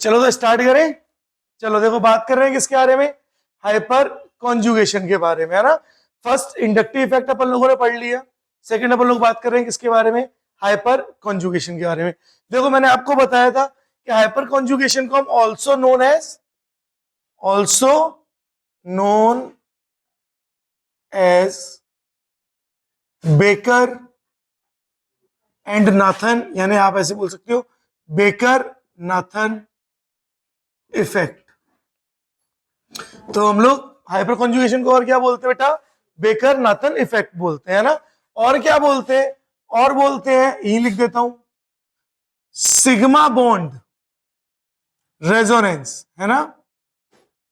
चलो तो स्टार्ट करें। चलो देखो बात कर रहे हैं किसके बारे में, हाइपर कॉन्जुगेशन के बारे में, है ना। फर्स्ट इंडक्टिव इफेक्ट अपन लोगों ने पढ़ लिया। सेकंड अपन लोग बात कर रहे हैं किसके बारे में, हाइपर कॉन्जुगेशन के बारे में। देखो मैंने आपको बताया था कि हाइपर कॉन्जुगेशन को हम also known as Baker and Nathan, यानी आप ऐसे बोल सकते हो बेकर नाथन इफेक्ट। तो हम लोग हाइपर कॉन्जुगेशन को और क्या बोलते हैं बेटा, बेकर नाथन इफेक्ट बोलते हैं ना। और क्या बोलते हैं, और बोलते हैं, यही लिख देता हूं, सिग्मा बॉन्ड रेजोनेंस, है ना,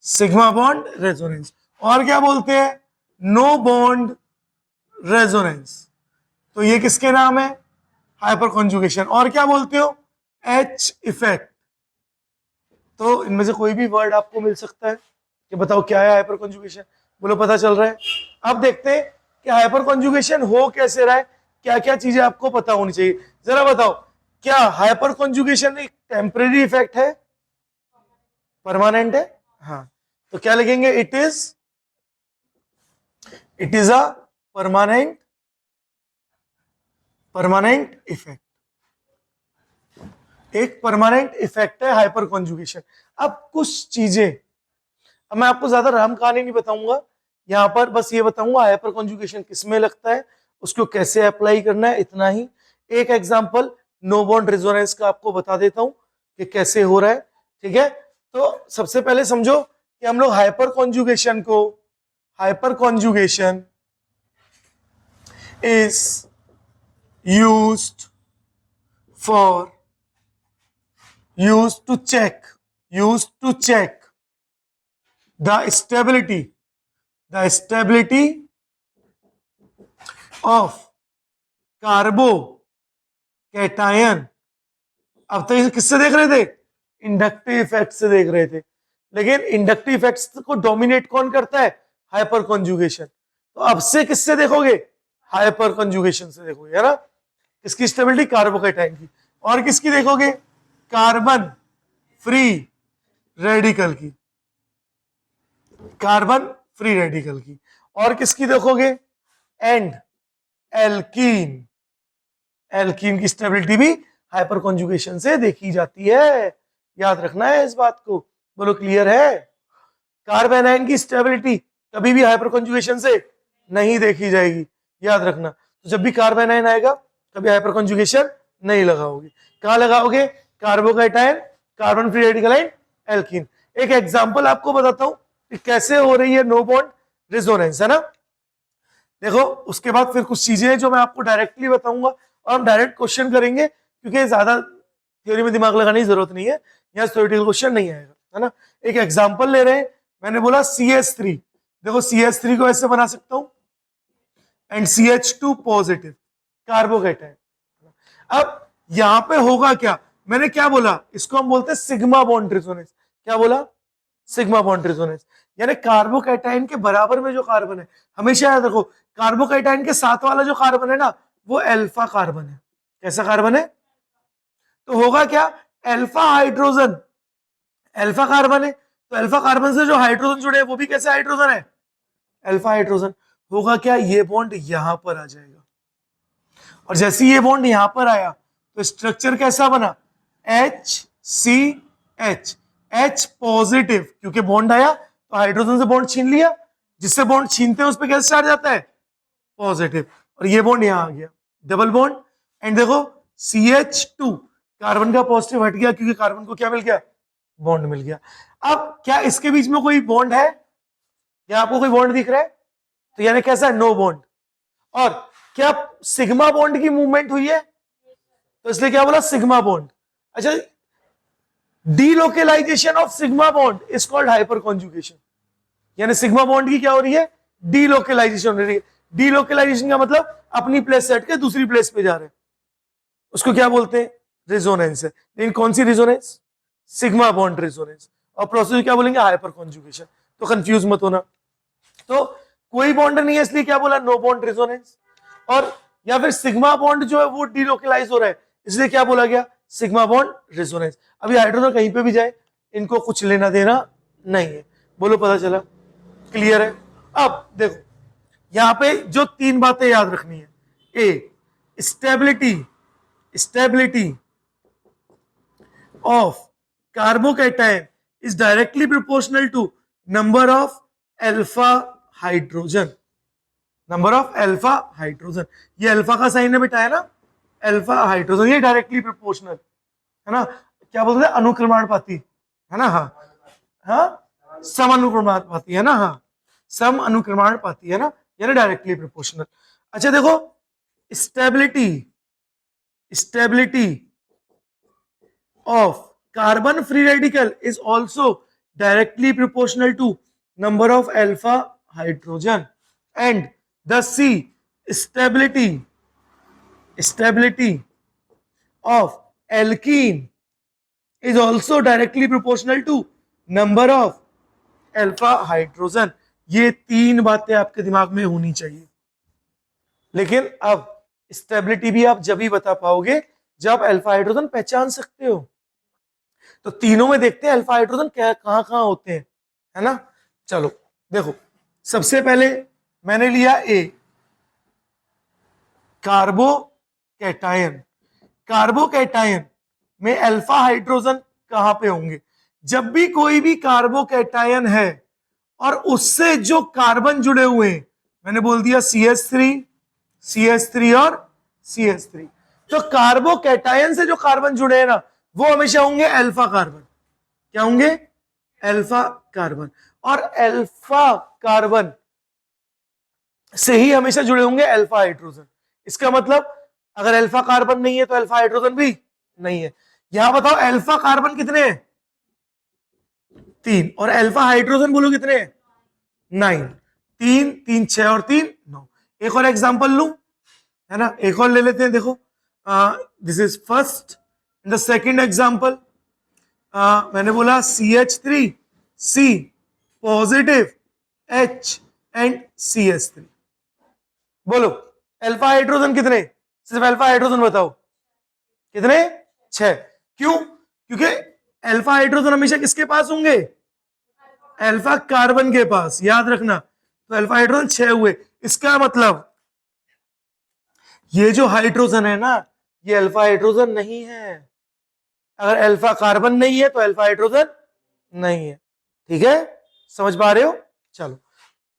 सिग्मा बॉन्ड रेजोनेंस। और क्या बोलते हैं, नो बॉन्ड रेजोनेंस। तो ये किसके नाम है, हाइपर कॉन्जुगेशन। और क्या बोलते हो, एच इफेक्ट। तो इनमें से कोई भी वर्ड आपको मिल सकता है कि बताओ क्या है हाइपर कॉन्जुगेशन, बोलो पता चल रहा है। अब देखते हैं कि हाइपर कॉन्जुगेशन हो कैसे रहा है, क्या क्या चीजें आपको पता होनी चाहिए। जरा बताओ, क्या हाइपर कॉन्जुगेशन एक टेम्परेरी इफेक्ट है, परमानेंट है? हाँ, तो क्या लिखेंगे, it is a permanent effect. एक परमानेंट इफेक्ट है हाइपर कॉन्जुगेशन। अब कुछ चीजें, अब मैं आपको ज्यादा राम कहानी नहीं बताऊंगा यहां पर, बस ये बताऊंगा हाइपर कॉन्जुगेशन किसमें लगता है, उसको कैसे अप्लाई करना है, इतना ही। एक एग्जांपल नो बॉन्ड रेजोनेंस का आपको बता देता हूं कि कैसे हो रहा है, ठीक है। तो सबसे पहले समझो कि हम लोग hyper conjugation is used to check the stability of carbocation. अब तक किससे देख रहे थे, इंडक्टिव इफेक्ट से देख रहे थे, लेकिन इंडक्टिव इफेक्ट्स को डोमिनेट कौन करता है, हाइपर कॉन्जुगेशन। तो अब से किससे देखोगे, हाइपर कॉन्जुगेशन से देखोगे, है ना। किसकी स्टेबिलिटी, कार्बोकैटायन की। और किसकी देखोगे, कार्बन फ्री रेडिकल की, और किसकी देखोगे, एंड एल्कीन की स्टेबिलिटी भी हाइपर कॉन्जुगेशन से देखी जाती है, याद रखना है इस बात को। बोलो क्लियर है। कार्बन आयन की स्टेबिलिटी कभी भी हाइपर कॉन्जुगेशन से नहीं देखी जाएगी, याद रखना। तो जब भी कार्बन आयन आएगा कभी हाइपर कॉन्जुगेशन नहीं लगाओगे। कहां लगाओगे, carbocation, carbon free radical and alkene. एक एग्जांपल आपको बताता हूं कि कैसे हो रही है नो बॉन्ड रेजोनेंस, है ना। देखो उसके बाद फिर कुछ चीजें हैं जो मैं आपको डायरेक्टली बताऊंगा और हम डायरेक्ट क्वेश्चन करेंगे, क्योंकि ज्यादा थ्योरी में दिमाग लगाने की जरूरत नहीं है, यहाँ थ्योरेटिकल क्वेश्चन नहीं आएगा, है ना। एक एग्जांपल ले रहे हैं, मैंने बोला CH3, देखो CH3 को ऐसे बना सकता हूं, एंड CH2 पॉजिटिव कार्बोकैटायन। अब यहां पे होगा क्या, मैंने क्या बोला, इसको हम बोलते हैं सिग्मा बॉन्ड रेजोनेंस। क्या बोला, सिग्मा बॉन्ड रेजोनेंस, यानी कार्बोकैटायन के बराबर में जो कार्बन है, हमेशा याद रखो कार्बोकैटायन के साथ वाला जो कार्बन है ना, वो अल्फा कार्बन है। कैसा कार्बन है, तो होगा क्या, अल्फा हाइड्रोजन, अल्फा कार्बन है, तो अल्फा कार्बन से जो हाइड्रोजन जुड़े हैं वो भी कैसे हाइड्रोजन है, अल्फा हाइड्रोजन। होगा क्या, ये बॉन्ड यहां पर आ जाएगा, और जैसे ये बॉन्ड यहां पर आया तो स्ट्रक्चर कैसा बना, HCH, H पॉजिटिव, क्योंकि बॉन्ड आया तो हाइड्रोजन से बॉन्ड छीन लिया, जिससे बॉन्ड छीनते हैं उस पर कैसे चार्ज आता है, पॉजिटिव, और ये बॉन्ड यहां आ गया, डबल बॉन्ड। एंड देखो CH2, कार्बन का पॉजिटिव हट गया क्योंकि कार्बन को क्या मिल गया, बॉन्ड मिल गया। अब क्या इसके बीच में कोई बॉन्ड है, क्या आपको कोई बॉन्ड दिख रहा है, तो यानी कैसा है, नो बॉन्ड। और क्या सिग्मा बॉन्ड की मूवमेंट हुई है, तो इसलिए क्या बोला, सिग्मा बॉन्ड। अच्छा, delocalisation of sigma bond is called hyper conjugation, यानी सिग्मा बॉन्ड की क्या हो रही है, डीलोकेलाइजेशन हो रही है। डीलोकेलाइजेशन का मतलब अपनी प्लेस से हट के दूसरी प्लेस पे जा रहे हैं, उसको क्या बोलते हैं, रेजोनेंस है। लेकिन कौन सी रेजोनेंस, सिग्मा बॉन्ड रेजोनेंस। और प्रोसेस क्या बोलेंगे, हाइपर कॉन्जुगेशन। तो कंफ्यूज मत होना। तो कोई बॉन्ड नहीं है इसलिए क्या बोला, नो बॉन्ड रेजोनेंस। और या फिर सिग्मा बॉन्ड जो है वो डीलोकेलाइज हो रहा है, इसलिए क्या बोला गया, सिग्मा बॉन्ड रेजोनेंस। अभी हाइड्रोजन कहीं पे भी जाए इनको कुछ लेना देना नहीं है। बोलो पता चला? क्लियर है? अब देखो यहां पे जो तीन बातें याद रखनी है, A stability, stability of carbocation is directly proportional to number of alpha hydrogen, number of alpha hydrogen. ये अल्फा का साइन है बेटा, है ना, अल्फा हाइड्रोजन, ये डायरेक्टली प्रोपोर्शनल है ना। क्या बोलते हैं? अनुक्रमणपाती, है ना। हाँ हाँ, सम अनुक्रमणपाती है ना, हाँ सम अनुक्रमणपाती है ना, यानी डायरेक्टली प्रोपोर्शनल। अच्छा देखो, stability, stability of carbon free radical is also directly proportional to number of alpha hydrogen, and thus C stability, stability of alkene is also directly proportional to number of alpha hydrogen। ये तीन बातें आपके दिमाग में होनी चाहिए। लेकिन अब स्टेबिलिटी भी आप जब ही बता पाओगे जब अल्फा हाइड्रोजन पहचान सकते हो। तो तीनों में देखते हैं अल्फा हाइड्रोजन कहां कहां होते हैं, है ना। चलो देखो, सबसे पहले मैंने लिया ए, कार्बोकैटायन। कार्बोकैटायन में अल्फा हाइड्रोजन कहां पे होंगे? जब भी कोई भी कार्बोकैटायन है और उससे जो कार्बन जुड़े हुए हैं, मैंने बोल दिया CH3, CH3 और CH3, तो कार्बोकैटायन से जो कार्बन जुड़े हैं ना, वो हमेशा होंगे अल्फा कार्बन। क्या होंगे? Alpha carbon. और अल्फा कार्बन से ही हमेशा जुड़े होंगे अल्फा हाइड्रोजन। इसका मतलब अगर अल्फा कार्बन नहीं है तो अल्फा हाइड्रोजन भी नहीं है। यहां बताओ अल्फा कार्बन कितने हैं? 3, और अल्फा हाइड्रोजन बोलो कितने हैं? 9। 3 3 6 और 3 9। एक और एग्जांपल लूं, है ना, एक और ले लेते हैं। देखो this is first, the second example मैंने बोला CH3C positive H and CH3। बोलो अल्फा हाइड्रोजन कितने? सिर्फ अल्फा हाइड्रोजन बताओ कितने? 6। क्यों? क्योंकि अल्फा हाइड्रोजन हमेशा किसके पास होंगे? अल्फा कार्बन के पास, याद रखना। तो अल्फा हाइड्रोजन 6 हुए। इसका मतलब ये जो हाइड्रोजन है ना, ये अल्फा हाइड्रोजन नहीं है। अगर अल्फा कार्बन नहीं है तो अल्फा हाइड्रोजन नहीं है। ठीक है, समझ पा रहे हो? चलो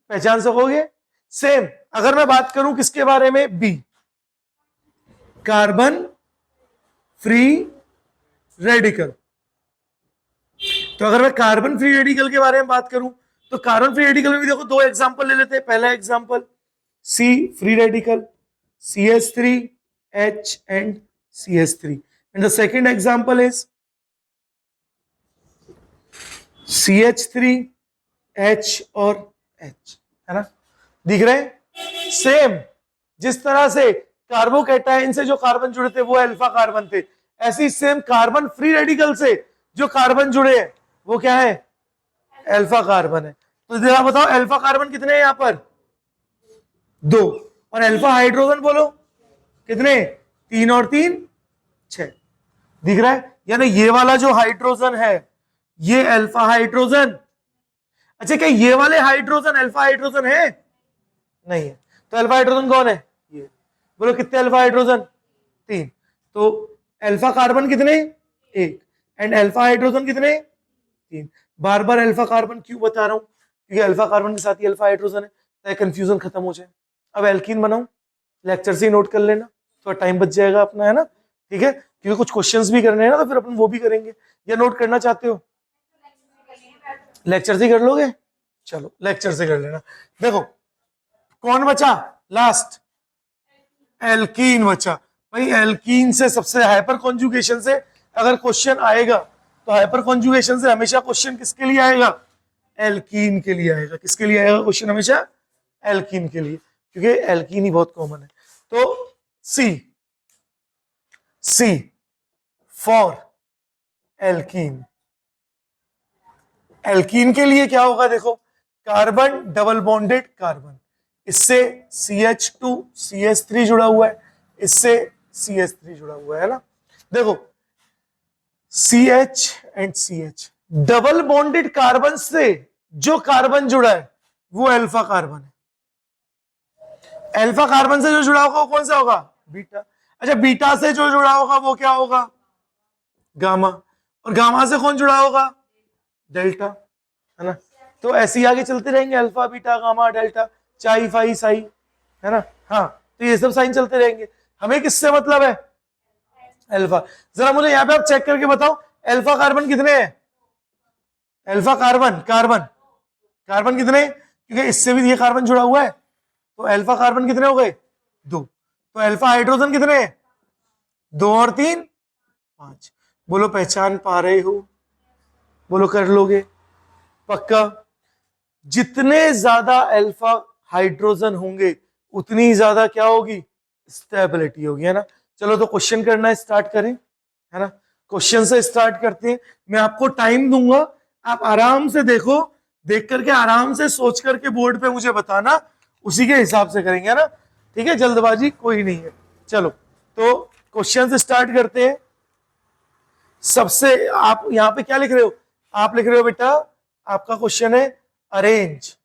पहचान सकोगे। सेम अगर मैं बात करूं किसके बारे में? B, carbon free radical. तो अगर मैं कार्बन फ्री रेडिकल के बारे में बात करूं तो कार्बन फ्री रेडिकल में भी देखो दो एग्जांपल ले लेते हैं। पहला example C free radical, CH3H and CH3, and the second example is CH3H और H, है ना। दिख रहे हैं? सेम जिस तरह से कार्बोकैटायन से जो कार्बन जुड़े थे वो अल्फा कार्बन थे, ऐसी सेम कार्बन फ्री रेडिकल से जो कार्बन जुड़े हैं वो क्या है? अल्फा कार्बन है। तो जरा बताओ अल्फा कार्बन कितने हैं यहां पर? 2। और अल्फा हाइड्रोजन बोलो कितने? 3 और 3 6। दिख रहा है? यानी ये वाला जो हाइड्रोजन है ये अल्फा हाइड्रोजन। अच्छा, क्या ये वाले हाइड्रोजन अल्फा हाइड्रोजन है? नहीं है। तो अल्फा हाइड्रोजन कौन है? ये। बोलो कितने अल्फा हाइड्रोजन? 3। तो अल्फा कार्बन कितने? 1। एंड अल्फा हाइड्रोजन कितने? 3। बार बार अल्फा कार्बन क्यों बता रहा हूं? क्योंकि अल्फा कार्बन के साथ ही अल्फा हाइड्रोजन है, ताकि कंफ्यूजन खत्म हो जाए। अब एल्कीन बनाऊं, लेक्चर से ही नोट कर लेना, थोड़ा टाइम बच जाएगा अपना, है ना। ठीक है, क्योंकि कुछ क्वेश्चंस भी करने हैं ना, तो फिर अपन वो भी करेंगे। या नोट करना चाहते हो? लेक्चर से कर लोगे? चलो लेक्चर से कर लेना। देखो कौन बचा लास्ट? एल्कीन बचा। भाई एल्कीन से सबसे हाइपर कॉन्जुगेशन से अगर क्वेश्चन आएगा तो हाइपर कॉन्जुगेशन से हमेशा क्वेश्चन किसके लिए आएगा? एल्कीन के लिए आएगा। किसके लिए आएगा क्वेश्चन? हमेशा एल्कीन के लिए, क्योंकि एल्कीन ही बहुत कॉमन है। तो सी फॉर एल्कीन। एल्कीन के लिए क्या होगा? देखो कार्बन डबल बॉन्डेड कार्बन, इससे CH2 CH3 जुड़ा हुआ है, इससे CH3 जुड़ा हुआ है ना। देखो CH and CH double bonded carbon से जो कार्बन जुड़ा है वो अल्फा कार्बन है। अल्फा कार्बन से जो जुड़ा होगा वो कौन सा होगा? बीटा। अच्छा, बीटा से जो जुड़ा होगा वो क्या होगा? गामा। और गामा से कौन जुड़ा होगा? डेल्टा, है ना। तो ऐसे ही आगे चलते रहेंगे, अल्फा बीटा गामा डेल्टा चाई फाई साई, है ना। हाँ, तो ये सब साइन चलते रहेंगे। हमें किससे मतलब है? अल्फा। जरा मुझे यहाँ पे आप चेक करके बताओ, अल्फा कार्बन कितने हैं? अल्फा कार्बन कार्बन कार्बन कितने? क्योंकि इससे भी ये कार्बन जुड़ा हुआ है, तो अल्फा कार्बन कितने हो गए? 2। तो अल्फा हाइड्रोजन कितने हैं? 2 और 3 5। बोलो पहचान पा रहे हो? बोलो कर लोगे पक्का? जितने ज्यादा अल्फा हाइड्रोजन होंगे उतनी ज्यादा क्या होगी? स्टेबिलिटी होगी, है ना। चलो तो क्वेश्चन करना स्टार्ट करें, है ना। क्वेश्चन से स्टार्ट करते हैं। मैं आपको टाइम दूंगा, आप आराम से देखो, देख करके आराम से सोच करके बोर्ड पे मुझे बताना, उसी के हिसाब से करेंगे, है ना। ठीक है, जल्दबाजी कोई नहीं है। चलो तो क्वेश्चन से स्टार्ट करते हैं। सबसे आप यहां पे क्या लिख रहे हो? आप लिख रहे हो बेटा, आपका क्वेश्चन है arrange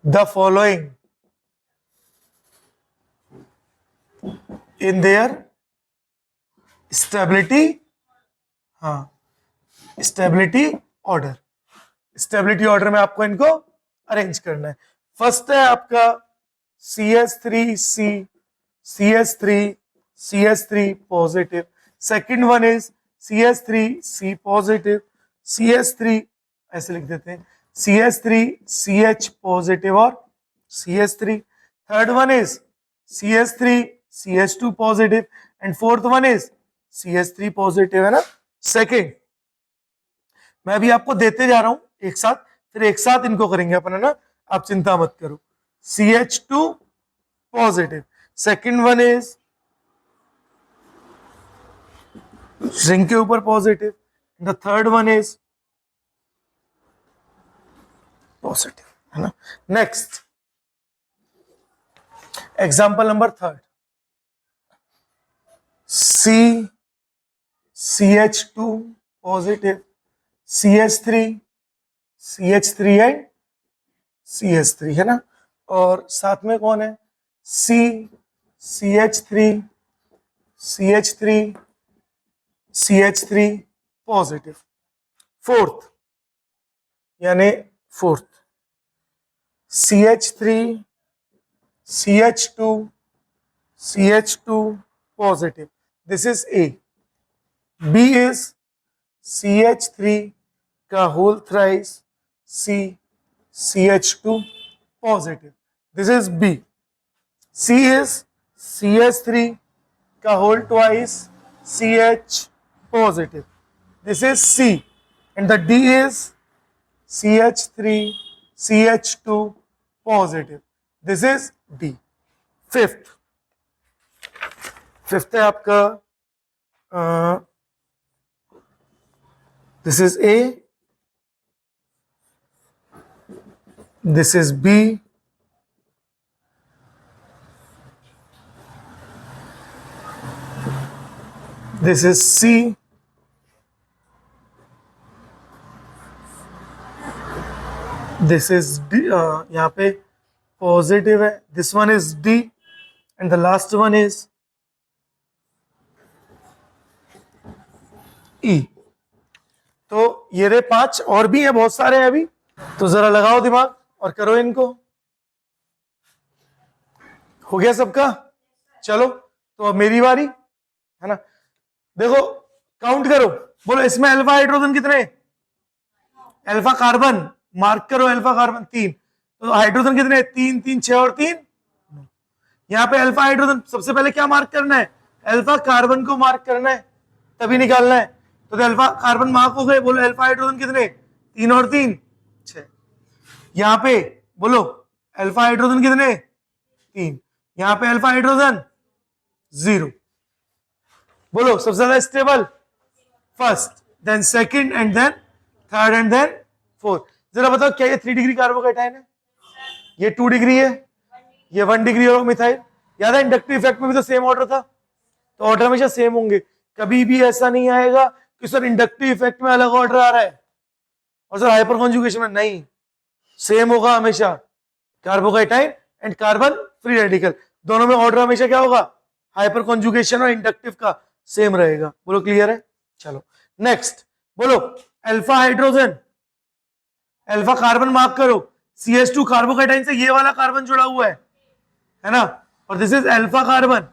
the following in their stability, हाँ, स्टेबिलिटी ऑर्डर। स्टेबिलिटी ऑर्डर में आपको इनको अरेंज करना है। फर्स्ट है आपका CH3C, CH3, CH3 positive. Second one is CH3C positive, CH3 ऐसे लिख देते हैं, CH3CH पॉजिटिव और CH3। Third one is CH3CH2 positive and fourth one is CH3 positive, है ना। सेकंड मैं भी आपको देते जा रहा हूं एक साथ, फिर एक साथ इनको करेंगे अपन, है ना। आप चिंता मत करो। CH2 positive, second one is ring के ऊपर positive, the third one is positive, है ना। Next example number third, CH2 positive, CH3 and CH3, है ना। और साथ में कौन है? CH3 positive. फोर्थ यानी fourth CH2 positive, this is A। B is CH3 का whole thrice CH2 positive, this is B। C is CH3 का whole twice CH positive, this is C। And the D is CH3CH2 positive, this is D। Fifth है आपका, this is A, this is B, this is C, this is D। यहाँ पे positive है, this one is D and the last one is E। तो ये रहे 5, और भी है, बहुत सारे हैं अभी, तो जरा लगाओ दिमाग और करो इनको। हो गया सबका? चलो तो अब मेरी बारी, है ना। देखो काउंट करो, बोलो इसमें अल्फा हाइड्रोजन कितने? अल्फा कार्बन मार्क करो, अल्फा कार्बन 3, तो हाइड्रोजन कितने? 3 3 6 और 3। यहाँ पे अल्फा हाइड्रोजन सबसे पहले क्या मार्क करना है? अल्फा कार्बन को मार्क करना है, तभी निकालना है। तो अल्फा कार्बन मार्क हो गए, बोलो अल्फा हाइड्रोजन कितने? 3 और 3 6। यहाँ पे बोलो अल्फा हाइड्रोजन कितने? 3। यहाँ पे अल्फा हाइड्रोजन 0। बोलो सबसे ज्यादा stable first, then second and then third and then fourth. जरा बताओ क्या ये 3 डिग्री कार्बोकैटायन है? ये 2 डिग्री है, ये 1 डिग्री और मिथाइल। याद है इंडक्टिव इफेक्ट में भी तो सेम ऑर्डर था, तो ऑर्डर हमेशा सेम होंगे। कभी भी ऐसा नहीं आएगा कि सर इंडक्टिव इफेक्ट में अलग ऑर्डर आ रहा है और सर हाइपर कॉन्जुगेशन में नहीं, सेम होगा हमेशा। Carbocation and carbon free radical दोनों में ऑर्डर हमेशा क्या होगा, हाइपर कॉन्जुगेशन और इंडक्टिव का सेम रहेगा। बोलो क्लियर है। चलो नेक्स्ट बोलो alpha hydrogen, alpha carbon mark करो, CH2 कार्बोकेटाइन से ये वाला कार्बन जुड़ा हुआ है ना, और दिस इज अल्फा कार्बन।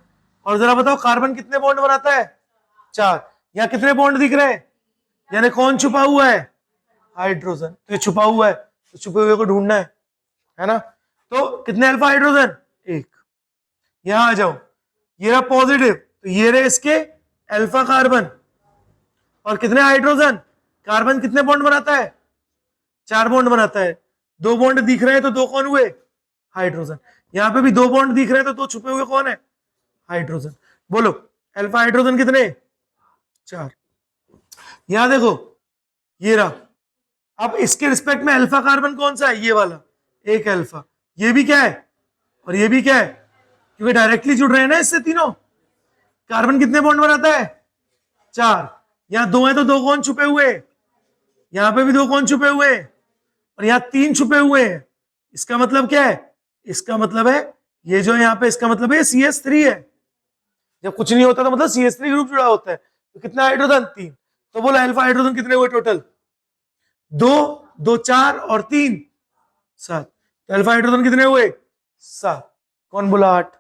और जरा बताओ कार्बन कितने बॉन्ड बनाता है, 4। यहाँ कितने बॉन्ड दिख रहे हैं, यानी कौन छुपा हुआ है, हाइड्रोजन। तो ये छुपा हुआ है, तो छुपे हुए को ढूंढना है ना। तो कितने अल्फा हाइड्रोजन, 1। यहां आ जाओ, ये रहा पॉजिटिव, तो ये रहे इसके अल्फा कार्बन। और कितने हाइड्रोजन, कार्बन कितने बॉन्ड बनाता है, 4 बॉन्ड बनाता है। 2 बॉन्ड दिख रहे हैं तो 2 कौन हुए, हाइड्रोजन। यहां पे भी 2 बॉन्ड दिख रहे हैं तो 2 छुपे हुए कौन है, हाइड्रोजन। बोलो अल्फा हाइड्रोजन कितने, 4। यहां देखो ये रहा। अब इसके रिस्पेक्ट में अल्फा कार्बन कौन सा है, ये वाला, 1 अल्फा। ये भी क्या है और ये भी क्या है, क्योंकि डायरेक्टली जुड़ रहे हैं ना इससे तीनों। कार्बन कितने बॉन्ड बनाता है, 4। यहां 2 है तो 2 कौन छुपे हुए, यहां पे भी 2 कौन छुपे हुए, और यहां 3 छुपे हुए हैं। इसका मतलब क्या है, इसका मतलब है ये जो यहाँ पे, इसका मतलब है CH3 है। जब कुछ नहीं होता तो मतलब CH3 ग्रुप जुड़ा होता है। तो कितना हाइड्रोजन, 3। तो बोलो अल्फा हाइड्रोजन कितने हुए टोटल, 2, 2 4 और 3 7। तो अल्फा हाइड्रोजन कितने हुए, 7। कौन बोला 8,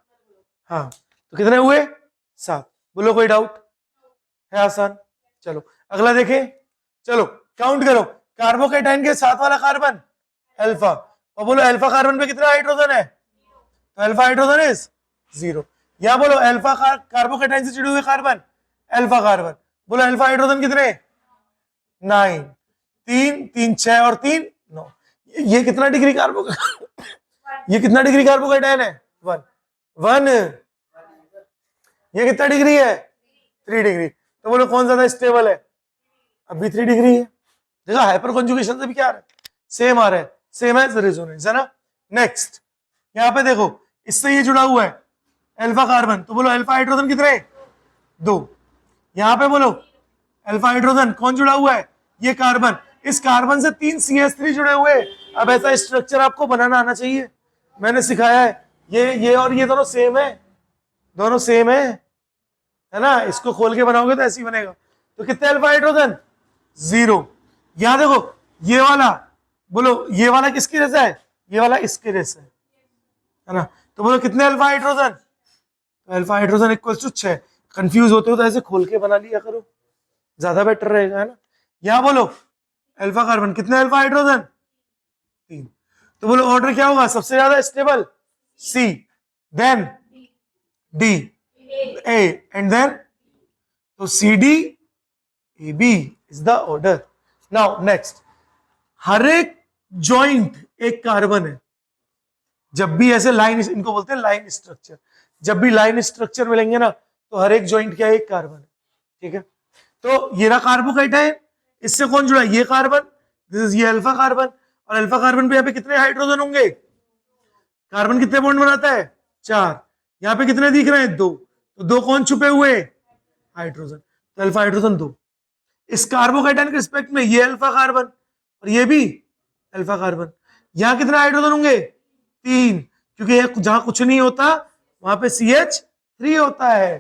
हाँ तो कितने हुए, 7। बोलो कोई डाउट है, आसान। चलो अगला देखें, चलो काउंट करो। कार्बोकेटाइन के साथ वाला कार्बन अल्फा, और बोलो अल्फा कार्बन पे कितना हाइड्रोजन है, तो अल्फा हाइड्रोजन इज 0। यहां बोलो अल्फा कार्बोकेटाइन से जुड़े हुए कार्बन अल्फा कार्बन, बोलो अल्फा हाइड्रोजन कितने, 9। 3 3 6 और 3 9। ये कितना डिग्री कार्बो ये कितना डिग्री कार्बोकेटाइन है, 1। ये कितना डिग्री है, 3 डिग्री। तो बोलो कौन ज्यादा स्टेबल है, अभी 3 डिग्री है। देखा हाइपर कॉन्जुगेशन से भी क्या आ रहा है, सेम आ रहा है, सेम एज रेजोनेंस है ना। नेक्स्ट यहाँ पे देखो, इससे ये जुड़ा हुआ है अल्फा कार्बन, तो बोलो अल्फा हाइड्रोजन कितने, 2। यहाँ पे बोलो अल्फा हाइड्रोजन कौन जुड़ा हुआ है, ये कार्बन। इस कार्बन से 3 CH3 जुड़े हुए। अब ऐसा स्ट्रक्चर आपको बनाना आना चाहिए, मैंने सिखाया है। ये और ये दोनों सेम है, दोनों सेम है ना। इसको खोल के बनाओगे तो ऐसे ही बनेगा। तो कितने अल्फा हाइड्रोजन, 0। यहां देखो ये वाला, बोलो ये वाला किसके जैसा है, ये वाला इसके जैसा है ना। तो बोलो कितने अल्फा हाइड्रोजन, तो alpha hydrogen equal to 6। Confuse होते हो तो ऐसे खोल के बना लिया करो, ज्यादा बेटर रहेगा, है ना। यहां बोलो अल्फा कार्बन कितने अल्फा हाइड्रोजन, 3। तो बोलो ऑर्डर क्या होगा, सबसे ज्यादा stable C, then D, A and then, तो CD AB is the order. Now next, हर एक जॉइंट एक कार्बन है। जब भी ऐसे लाइन, इनको बोलते हैं लाइन स्ट्रक्चर, जब भी लाइन स्ट्रक्चर मिलेंगे ना तो हर एक जॉइंट क्या है, एक कार्बन है, ठीक है। तो ये रहा कार्बोकेटाइन, इससे कौन जुड़ा, ये कार्बन, दिस इज ये अल्फा कार्बन। और अल्फा कार्बन पे यहाँ पे कितने हाइड्रोजन होंगे, कार्बन कितने बॉन्ड बनाता है, 4। यहाँ पे कितने दिख रहे हैं, 2। तो 2 कौन छुपे हुए, हाइड्रोजन। तो अल्फा हाइड्रोजन 2। इस कार्बोकेटाइन के रिस्पेक्ट में ये अल्फा कार्बन और ये भी अल्फा कार्बन। यहां कितने हाइड्रोजन होंगे, 3, क्योंकि जहां कुछ नहीं होता वहां पे CH3 होता है।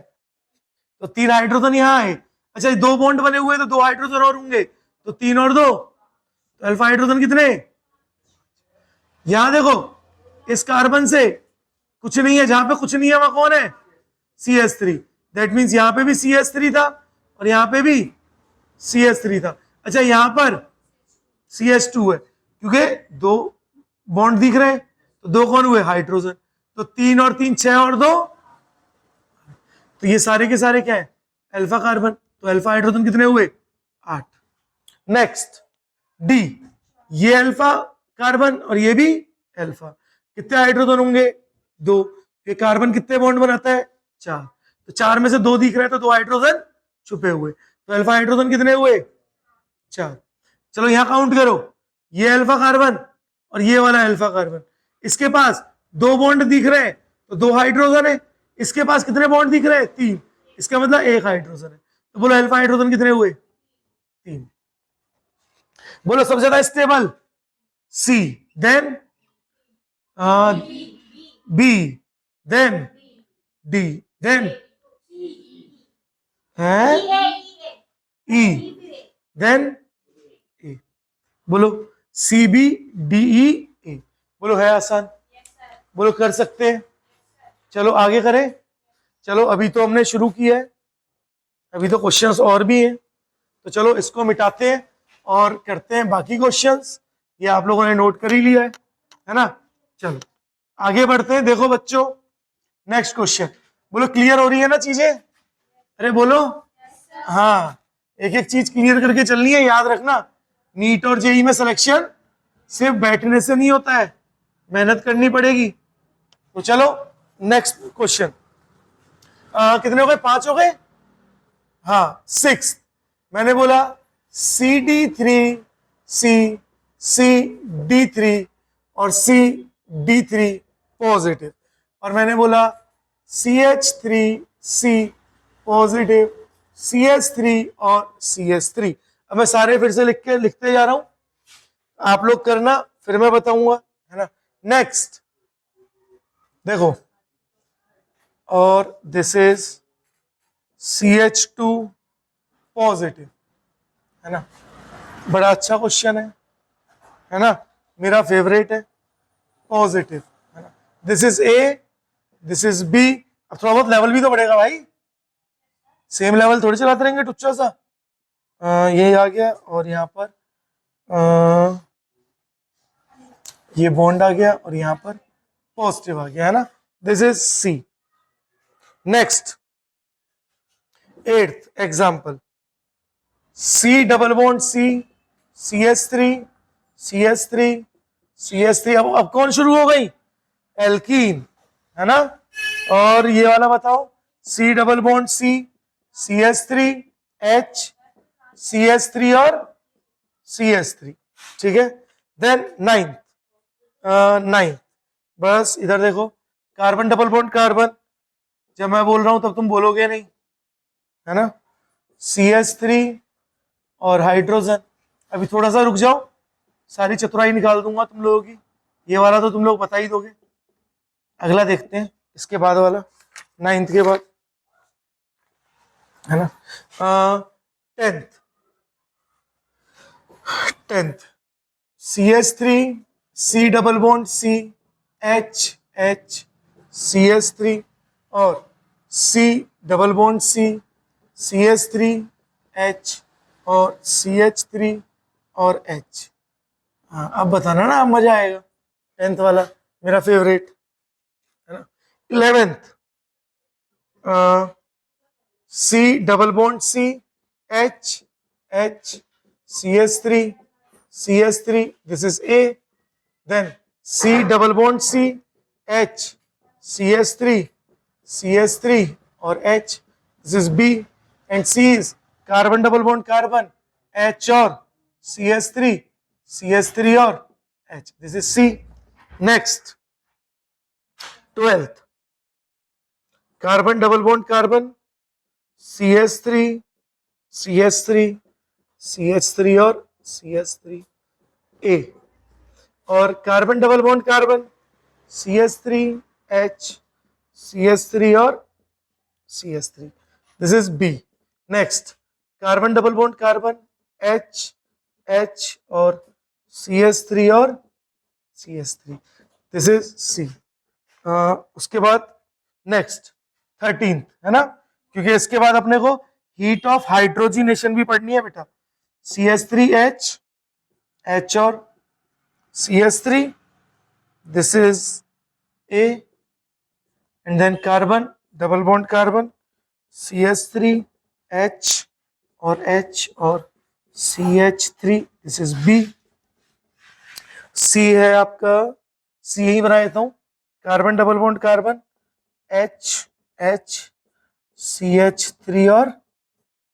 तो 3 हाइड्रोजन यहाँ है। अच्छा 2 बॉन्ड बने हुए तो 2 हाइड्रोजन और होंगे, तो 3 और 2, तो अल्फा हाइड्रोजन कितने। यहां देखो इस कार्बन से कुछ नहीं है, जहां पे कुछ नहीं है वहां कौन है, CH3। दैट मीन्स यहां पे भी CH3 था और यहां पे भी CH3 था। अच्छा यहां पर CH2 है, क्योंकि 2 बॉन्ड दिख रहे हैं, तो 2 कौन हुए, हाइड्रोजन। तो 3 और 3 6 और 2, तो ये सारे के सारे क्या है, अल्फा कार्बन। तो अल्फा हाइड्रोजन कितने हुए, 8। नेक्स्ट D, ये अल्फा कार्बन और ये भी अल्फा। कितने हाइड्रोजन होंगे, 2। ये कार्बन कितने बॉन्ड बनाता है, 4। तो 4 में से 2 दिख रहे हैं तो 2 हाइड्रोजन छुपे हुए। तो अल्फा हाइड्रोजन कितने हुए, 4। चलो यहां काउंट करो, ये अल्फा कार्बन और ये वाला अल्फा कार्बन, इसके पास 2 बॉन्ड दिख रहे हैं तो 2 हाइड्रोजन है। इसके पास कितने बॉन्ड दिख रहे हैं, 3। इसका मतलब 1 हाइड्रोजन है। तो बोलो अल्फा हाइड्रोजन कितने हुए, 3। बोलो सबसे ज्यादा stable C, then B, then D, then है ई, देन ए। बोलो सी बी डी ई ए। बोलो है आसान, बोलो कर सकते हैं। चलो आगे करें। चलो अभी तो हमने शुरू किया है, अभी तो क्वेश्चंस और भी हैं, तो चलो इसको मिटाते हैं और करते हैं बाकी क्वेश्चंस। ये आप लोगों ने नोट कर ही लिया है ना। चलो आगे बढ़ते हैं। देखो बच्चों, नेक्स्ट क्वेश्चन। बोलो क्लियर हो रही है ना चीजें? अरे बोलो हाँ, एक एक चीज क्लियर करके चलनी है। याद रखना, नीट और जेई में सिलेक्शन सिर्फ बैठने से नहीं होता है, मेहनत करनी पड़ेगी। तो चलो नेक्स्ट क्वेश्चन। कितने हो गए? 5 हो गए। हाँ 6। मैंने बोला CD3 CD3 और CD3 पॉजिटिव, और मैंने बोला CH3C पॉजिटिव, CH3 और CH3। अब मैं सारे फिर से लिखते जा रहा हूं, आप लोग करना, फिर मैं बताऊंगा, है ना। नेक्स्ट देखो, और दिस इज CH2 पॉजिटिव, है ना। बड़ा अच्छा क्वेश्चन है ना, मेरा फेवरेट है। पॉजिटिव, है ना। This is A, this is B. अब थोड़ा बहुत लेवल भी तो बढ़ेगा भाई, सेम लेवल थोड़ी चलाते रहेंगे टुच्चा सा। ये आ गया, और यहाँ पर ये बॉन्ड आ गया, और यहाँ पर पॉजिटिव आ गया, है ना। This is C. Next 8th example, C double bond C, CH3 CH3 CH3। अब कौन शुरू हो गई? एल्कीन, है ना। और ये वाला बताओ, C double bond C, CH3 H, CH3 और CH3, ठीक है। देन 9th बस इधर देखो, कार्बन डबल बॉन्ड कार्बन। जब मैं बोल रहा हूं तब तुम बोलोगे नहीं, है ना। CH3 और हाइड्रोजन। अभी थोड़ा सा रुक जाओ, सारी चतुराई निकाल दूंगा तुम लोगों की। ये वाला तो तुम लोग बता ही दोगे। अगला देखते हैं, इसके बाद वाला, 9th के बाद, है ना। 10th CH3 C double bond C, H H CH3 और C double bond C, CH3 H और CH3 और H। हाँ अब बताना ना, अब मजा आएगा। 10th वाला मेरा फेवरेट, है ना। 11th C double bond C, H H CH3 CH3, this is A. Then C double bond C, H CH3 CH3 और H, this is B. And C is carbon double bond carbon, H और CH3 CH3 और H, this is C. Next 12th carbon double bond carbon, CH3 CH3 CH3 और CH3 A, और carbon double bond carbon CH3 H CH3 और CH3, this is B. Next carbon double bond carbon H H और CH3 और CH3, this is C. उसके बाद next 13th, है ना, क्योंकि इसके बाद अपने को हीट ऑफ हाइड्रोजिनेशन भी पढ़नी है बेटा। CH3H H और CH3, this is A, and then carbon double bond carbon CH3 H और H और CH3, this is B. C है आपका, C ही बना देता हूं, carbon double bond carbon H H CH3 और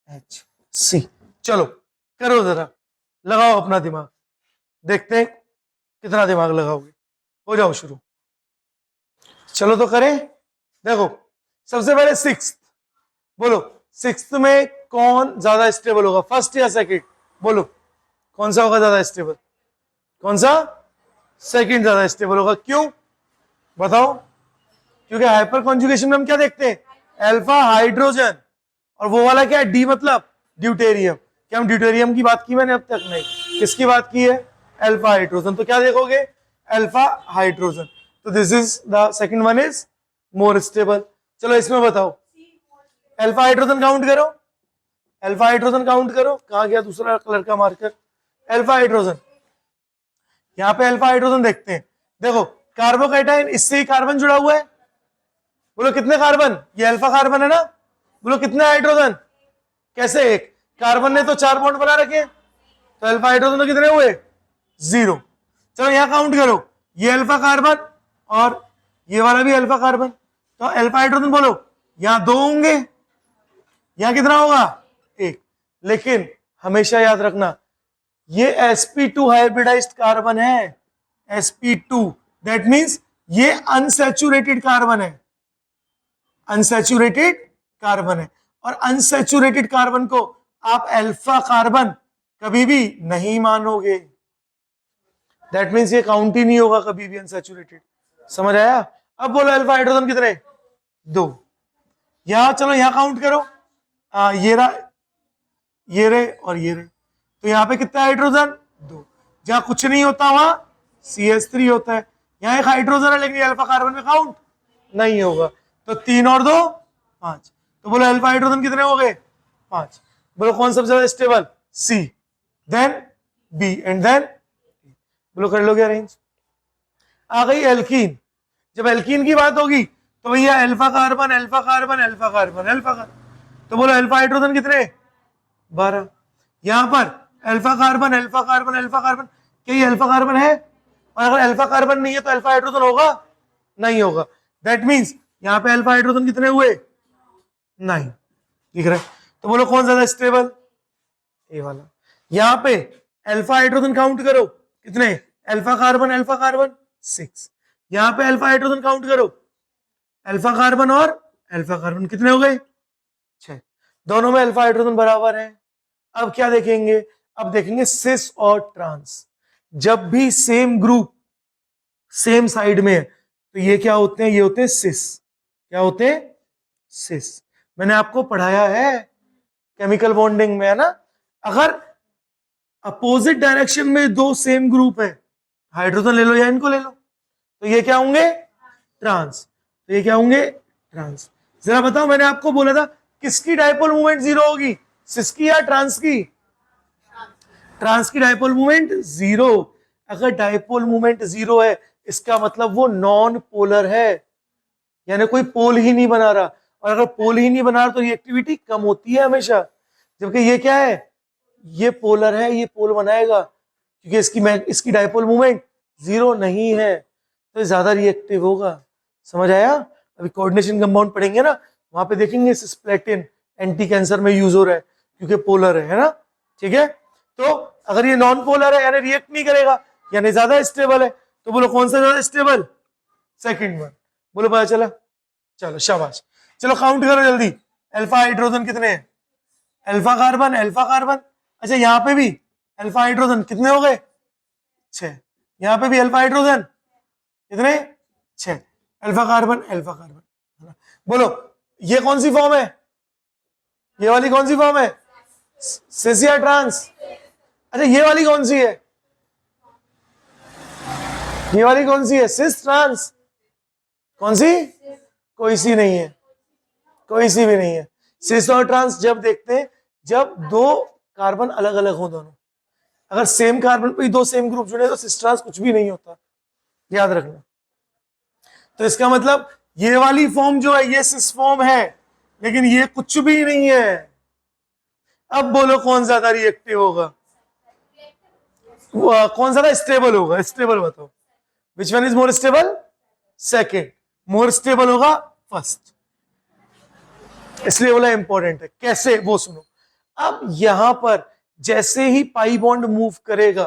H C. चलो करो जरा, लगाओ अपना दिमाग, देखते हैं कितना दिमाग लगाओगे। हो जाओ शुरू, चलो तो करें। देखो सबसे पहले 6th, बोलो 6th में कौन ज्यादा स्टेबल होगा, फर्स्ट या सेकंड? बोलो कौन सा होगा ज्यादा स्टेबल, कौन सा, सेकंड ज्यादा स्टेबल होगा। क्यों बताओ, क्योंकि हाइपर कॉन्जुगेशन में हम क्या देखते हैं, अल्फा हाइड्रोजन, और वो वाला क्या है, डी मतलब ड्यूटेरियम। क्या हम ड्यूटेरियम की बात की मैंने अब तक, नहीं, किसकी बात की है, अल्फा हाइड्रोजन। तो क्या देखोगे, अल्फा हाइड्रोजन। तो this is the second one is more stable. चलो इसमें बताओ, अल्फा हाइड्रोजन काउंट करो, अल्फा हाइड्रोजन काउंट करो, कहां गया दूसरा कलर का मार्कर, अल्फा हाइड्रोजन। यहां पे अल्फा हाइड्रोजन देखते हैं, देखो कार्बोकैटायन, इससे ही कार्बन जुड़ा हुआ है, बोलो कितने कार्बन, ये अल्फा कार्बन है ना, बोलो कितने हाइड्रोजन, कैसे, एक, कार्बन ने तो 4 बॉन्ड बना रखे, तो अल्फा हाइड्रोजन तो कितने हुए, 0। चलो यहां काउंट करो, ये अल्फा कार्बन और ये वाला भी अल्फा कार्बन, तो अल्फा हाइड्रोजन बोलो, यहां 2 होंगे, यहां कितना होगा, 1। लेकिन हमेशा याद रखना, ये sp2 हाइब्रिडाइज्ड कार्बन है, sp2, दैट मींस ये अनसैचुरेटेड कार्बन है, अनसैचुरेटेड कार्बन है, और अनसैचुरेटेड कार्बन को आप अल्फा कार्बन कभी भी नहीं मानोगे, दैट मींस ये काउंट ही नहीं होगा कभी भी अनसैचुरेटेड। समझ आया। अब बोलो अल्फा हाइड्रोजन कितने, 2। यहां चलो यहां काउंट करो, ये रहा, ये रे और ये रे, तो यहाँ पे कितने हाइड्रोजन, 2। जहां कुछ नहीं होता वहां CH3 होता है, यहाँ एक हाइड्रोजन है लेकिन अल्फा कार्बन में काउंट नहीं होगा, तो 3 और 2 5। तो बोलो अल्फा हाइड्रोजन कितने हो गए, 5। बोलो कौन सबसे ज्यादा stable, C, then B and then, बोलो कर लोगे अरेंज। आ गई एल्कीन, जब एल्कीन की बात होगी तो भैया alpha carbon alpha carbon alpha carbon alpha carbon, तो बोलो अल्फा हाइड्रोजन कितने, 12। यहां पर alpha carbon alpha carbon alpha carbon, क्या ये अल्फा कार्बन है, और अगर अल्फा कार्बन नहीं है तो अल्फा हाइड्रोजन होगा, नहीं होगा, दैट मींस यहां पे अल्फा हाइड्रोजन कितने हुए, 9, दिख रहा है। तो बोलो कौन ज्यादा स्टेबल, ये वाला। यहां पे अल्फा हाइड्रोजन काउंट करो, कितने, अल्फा कार्बन 6। यहां पे अल्फा हाइड्रोजन काउंट करो, अल्फा कार्बन और अल्फा कार्बन कितने हो गए, 6। दोनों में अल्फा हाइड्रोजन बराबर है। अब क्या देखेंगे, अब देखेंगे सिस और ट्रांस। जब भी सेम ग्रुप सेम साइड में है तो ये क्या होते हैं, ये होते हैं सिस। क्या होते हैं, सिस। मैंने आपको पढ़ाया है केमिकल बॉन्डिंग में, है ना। अगर अपोजिट डायरेक्शन में 2 सेम ग्रुप है, हाइड्रोजन ले लो या इनको ले लो, तो ये क्या होंगे, ट्रांस। तो ये क्या होंगे, ट्रांस। जरा बताओ, मैंने आपको बोला था किसकी डायपोल मूवमेंट 0 होगी, सिस की या ट्रांस की, ट्रांस की डायपोल मूवमेंट 0। अगर डायपोल मूवमेंट 0 है इसका मतलब वो नॉन पोलर है, यानी कोई पोल ही नहीं बना रहा, और अगर पोल ही नहीं बना रहा तो रिएक्टिविटी कम होती है हमेशा। जबकि ये क्या है, ये पोलर है, ये पोल बनाएगा, क्योंकि इसकी डायपोल मूवमेंट 0 नहीं है, तो ज्यादा रिएक्टिव होगा। समझ आया। अभी कोऑर्डिनेशन कंपाउंड पढ़ेंगे ना, वहां पे देखेंगे सिस्प्लेटिन एंटी कैंसर में यूज हो रहा है क्योंकि पोलर है ना। ठीक है, तो अगर ये नॉन पोलर है यानी रिएक्ट नहीं करेगा, यानी ज्यादा स्टेबल है, तो बोलो कौन सा ज्यादा स्टेबल, सेकंड वन। बोलो पता चला, चलो शाबाश। चलो काउंट करो जल्दी, अल्फा हाइड्रोजन कितने हैं, अल्फा कार्बन अल्फा कार्बन, अच्छा यहाँ पे भी अल्फा हाइड्रोजन कितने हो गए, 6। यहाँ पे भी अल्फा हाइड्रोजन कितने, 6। Alpha carbon alpha carbon. बोलो ये कौन सी फॉर्म है, ये वाली कौन सी फॉर्म है, सिस या ट्रांस। अच्छा ये वाली कौन सी है, ये वाली कौन सी है, सिस ट्रांस, कौन सी, कोई सी नहीं है, कोई सी भी नहीं है। सिस और ट्रांस जब देखते हैं जब 2 कार्बन अलग अलग हो दोनों, अगर सेम कार्बन पे 2 सेम ग्रुप जुड़े तो सिस ट्रांस कुछ भी नहीं होता, याद रखना। तो इसका मतलब ये वाली फॉर्म जो है ये सिस फॉर्म है, लेकिन ये कुछ भी नहीं है। अब बोलो कौन ज्यादा रिएक्टिव होगा, कौन ज्यादा स्टेबल होगा, स्टेबल बताओ, which one is more stable, second. More stable होगा फर्स्ट, इसलिए बोला इंपॉर्टेंट है। कैसे वो सुनो। अब यहां पर जैसे ही पाई बॉन्ड मूव करेगा,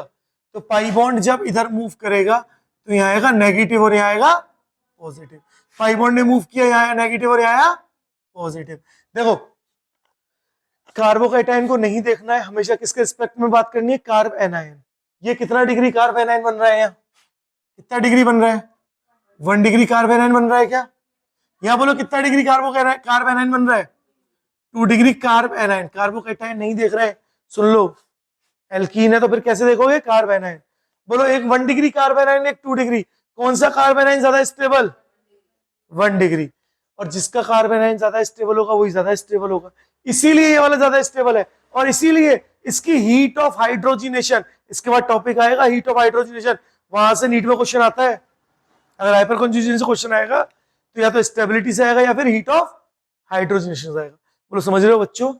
तो पाई बॉन्ड जब इधर मूव करेगा तो यहां आएगा नेगेटिव और यहां आएगा पॉजिटिव। पाई बॉन्ड ने मूव किया, यहां आया नेगेटिव और यहां आया पॉजिटिव। देखो कार्बोकैटायन को नहीं देखना है, हमेशा किसके रिस्पेक्ट में बात करनी है, कार्ब एनायन। ये कितना डिग्री कार्ब एनायन बन रहा है, यहाँ कितना डिग्री बन रहा है, 1 डिग्री कार्ब एनायन बन रहा है क्या? यहाँ बोलो कितना डिग्री कार्ब एनायन बन रहा है, 2 डिग्री कार्ब एनायन। कार्बोकैटायन नहीं देख रहे हैं, सुन लो, एल्कीन है तो फिर कैसे देखोगे, कार्ब एनायन। बोलो एक 1 डिग्री कार्ब एनायन, एक 2 डिग्री, कौन सा कार्ब एनायन ज्यादा स्टेबल, 1 डिग्री। और जिसका कार्ब एनायन ज्यादा स्टेबल होगा वही ज्यादा स्टेबल होगा, इसीलिए ये वाला ज्यादा स्टेबल है। और इसीलिए इसकी हीट ऑफ हाइड्रोजिनेशन, इसके बाद टॉपिक आएगा हीट ऑफ हाइड्रोजिनेशन, वहां से नीट में क्वेश्चन आता है। अगर हाइपर कॉन्जुगेशन से क्वेश्चन आएगा तो या तो स्टेबिलिटी से आएगा या फिर हीट ऑफ हाइड्रोजिनेशन से आएगा। बोलो समझ रहे हो बच्चों?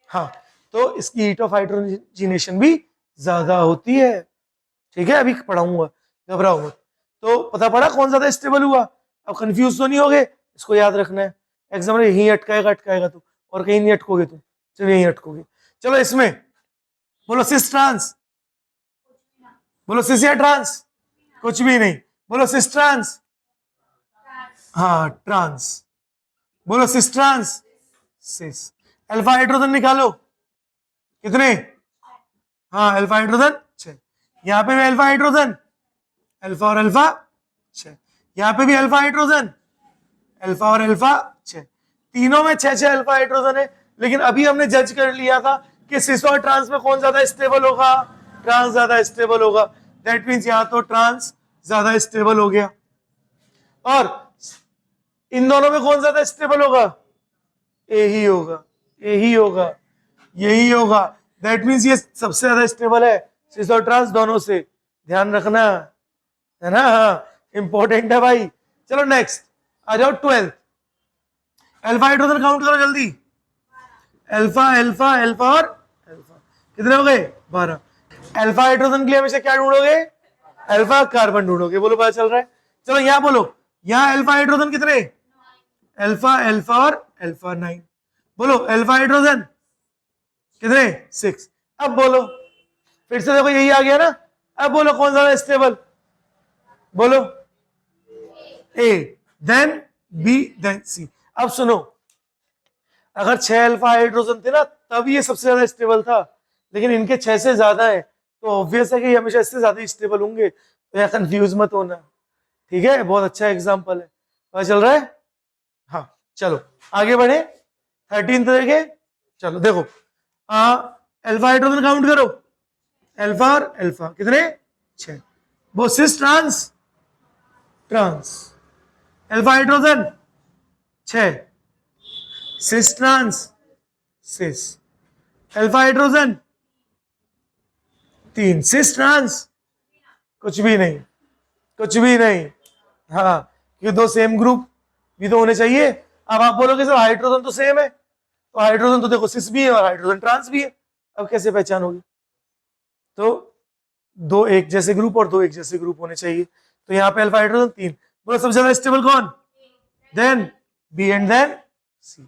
हाँ, तो इसकी हीट ऑफ हाइड्रोजिनेशन भी ज्यादा होती है। ठीक है, अभी पढ़ाऊंगा, घबराओ मत। तो पता पड़ा कौन ज्यादा स्टेबल हुआ? अब कंफ्यूज तो नहीं होगे, इसको याद रखना है। एग्जाम में यहीं अटकाएगा तू, और कहीं नहीं अटकोगे तुम, चलो यहीं अटकोगे। चलो इसमें बोलो सिस ट्रांस, बोलो सिस या ट्रांस, कुछ भी नहीं, बोलो सिस ट्रांस, हाँ ट्रांस, बोलो सिस ट्रांस, सिस। अल्फा हाइड्रोजन निकालो, कितने? हाँ अल्फा हाइड्रोजन 6, यहाँ पे भी अल्फा हाइड्रोजन, अल्फा और अल्फा 6, यहाँ पे भी अल्फा हाइड्रोजन, अल्फा और अल्फा 6, तीनों में 6 अल्फा हाइड्रोजन है। लेकिन अभी हमने जज कर लिया था कि सिस और ट्रांस में कौन ज्यादा स्टेबल होगा, ट्रांस ज्यादा स्टेबल होगा। दैट मीन्स यहाँ तो ट्रांस ज्यादा स्टेबल हो गया। और इन दोनों में कौन ज्यादा स्टेबल होगा, यही होगा, यही होगा, यही होगा। दैट मीन्स ये सबसे ज्यादा स्टेबल है सिस और ट्रांस दोनों से, ध्यान रखना है ना, हाँ इंपॉर्टेंट है भाई। चलो नेक्स्ट आ जाओ 12th। अल्फा हाइड्रोजन काउंट करो जल्दी, अल्फा अल्फा अल्फा और अल्फा, कितने हो गए 12। अल्फा हाइड्रोजन के लिए हमेशा क्या ढूंढोगे, अल्फा कार्बन ढूंढोगे। बोलो पता चल रहा है? चलो यहाँ बोलो, यहाँ अल्फा हाइड्रोजन कितने, अल्फा अल्फा और अल्फा 9। बोलो अल्फा हाइड्रोजन कितने 6। अब बोलो फिर से, देखो यही आ गया ना। अब बोलो कौन ज्यादा स्टेबल, बोलो ए, देन बी, देन सी। अब सुनो, अगर 6 अल्फा हाइड्रोजन थे ना तब ये सबसे ज्यादा स्टेबल था, लेकिन इनके 6 से ज्यादा है तो ऑब्वियस है कि ये हमेशा इससे ज्यादा स्टेबल होंगे। तो यहाँ कंफ्यूज मत होना, ठीक है? बहुत अच्छा एग्जांपल है, पता चल रहा है? हाँ चलो आगे बढ़े, 13th देखे। चलो देखो, अल्फा हाइड्रोजन काउंट करो, अल्फा और अल्फा कितने 6। वो cis trans, trans, alpha hydrogen 6, cis trans, cis, alpha hydrogen 3, cis trans कुछ भी नहीं, कुछ भी नहीं। हाँ, ये दो सेम ग्रुप भी तो होने चाहिए। अब आप बोलोगे सर हाइड्रोजन तो सेम है, तो हाइड्रोजन तो देखो सिस भी है और हाइड्रोजन ट्रांस भी है, अब कैसे पहचानोगे? तो 2 एक जैसे ग्रुप और 2 एक जैसे ग्रुप होने चाहिए। तो यहाँ पे अल्फा हाइड्रोजन 3। बोलो सबसे ज्यादा स्टेबल कौन, देन बी एंड देन सी।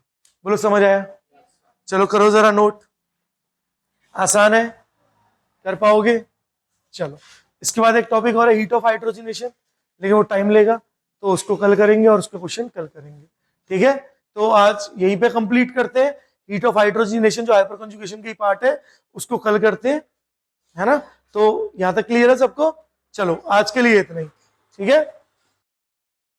बोलो समझ आया? चलो करो जरा नोट, आसान है, कर पाओगे? चलो इसके बाद एक टॉपिक और है हीट ऑफ हाइड्रोजिनेशन, लेकिन वो टाइम लेगा, तो उसको कल करेंगे और उसके क्वेश्चन कल करेंगे, ठीक है? तो आज यहीं पे कंप्लीट करते हैं। हीट ऑफ हाइड्रोजिनेशन जो हाइपर कंजुगेशन की पार्ट है उसको कल करते हैं, है ना? तो यहां तक क्लियर है सबको? चलो आज के लिए इतना ही, ठीक है?